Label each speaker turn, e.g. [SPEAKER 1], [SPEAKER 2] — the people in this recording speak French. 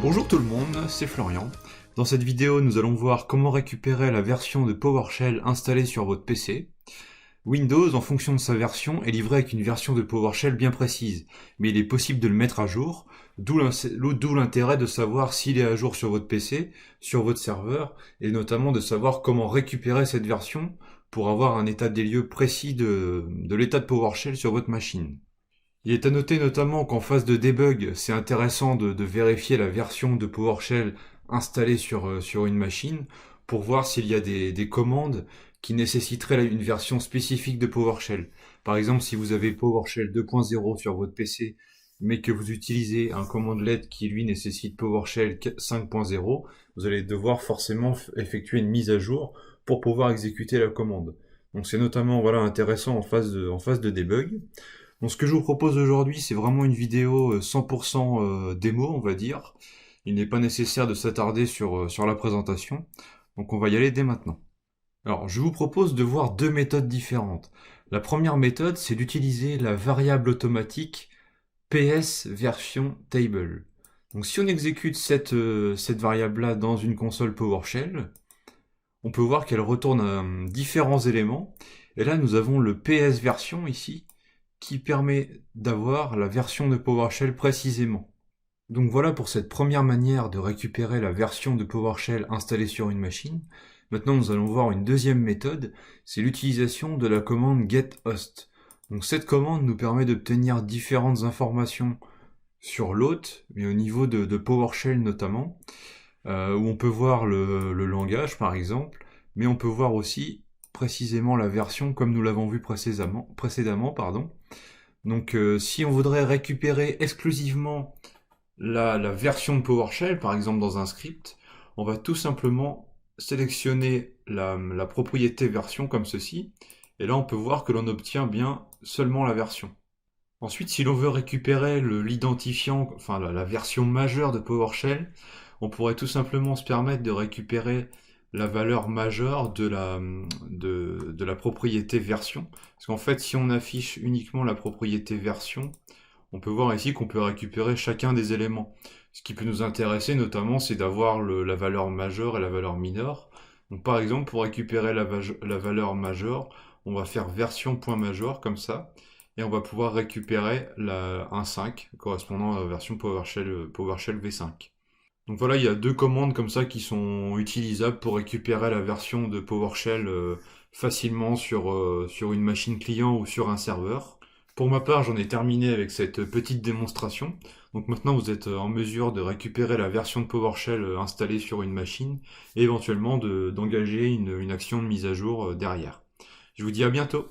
[SPEAKER 1] Bonjour tout le monde, c'est Florian. Dans cette vidéo, nous allons voir comment récupérer la version de PowerShell installée sur votre PC. Windows, en fonction de sa version, est livré avec une version de PowerShell bien précise, mais il est possible de le mettre à jour, d'où l'intérêt de savoir s'il est à jour sur votre PC, sur votre serveur, et notamment de savoir comment récupérer cette version pour avoir un état des lieux précis de l'état de PowerShell sur votre machine. Il est à noter notamment qu'en phase de debug, c'est intéressant de vérifier la version de PowerShell installée sur une machine pour voir s'il y a des commandes qui nécessiteraient une version spécifique de PowerShell. Par exemple, si vous avez PowerShell 2.0 sur votre PC, mais que vous utilisez un commandlet qui lui nécessite PowerShell 5.0, vous allez devoir forcément effectuer une mise à jour pour pouvoir exécuter la commande. Donc c'est notamment intéressant en phase de debug. Donc ce que je vous propose aujourd'hui, c'est vraiment une vidéo 100% démo, on va dire. Il n'est pas nécessaire de s'attarder sur la présentation, donc on va y aller dès maintenant. Alors, je vous propose de voir deux méthodes différentes. La première méthode, c'est d'utiliser la variable automatique PS version table. Donc si on exécute cette variable-là dans une console PowerShell, on peut voir qu'elle retourne différents éléments. Et là, nous avons le PS version ici, qui permet d'avoir la version de PowerShell précisément. Donc voilà pour cette première manière de récupérer la version de PowerShell installée sur une machine. Maintenant nous allons voir une deuxième méthode, c'est l'utilisation de la commande getHost. Donc cette commande nous permet d'obtenir différentes informations sur l'hôte, mais au niveau de PowerShell notamment, où on peut voir le langage par exemple, mais on peut voir aussi précisément la version comme nous l'avons vu précédemment. Donc si on voudrait récupérer exclusivement la version de PowerShell, par exemple dans un script, on va tout simplement sélectionner la propriété version comme ceci, et là on peut voir que l'on obtient bien seulement la version. Ensuite, si l'on veut récupérer l'identifiant, enfin la version majeure de PowerShell, on pourrait tout simplement se permettre de récupérer la valeur majeure de la propriété version. Parce qu'en fait, si on affiche uniquement la propriété version, on peut voir ici qu'on peut récupérer chacun des éléments. Ce qui peut nous intéresser notamment, c'est d'avoir la valeur majeure et la valeur mineure. Donc par exemple, pour récupérer la valeur majeure, on va faire version.major comme ça, et on va pouvoir récupérer un 5 correspondant à la version PowerShell V5. Donc voilà, il y a deux commandes comme ça qui sont utilisables pour récupérer la version de PowerShell facilement sur une machine client ou sur un serveur. Pour ma part, j'en ai terminé avec cette petite démonstration. Donc maintenant, vous êtes en mesure de récupérer la version de PowerShell installée sur une machine et éventuellement d'engager une action de mise à jour derrière. Je vous dis à bientôt.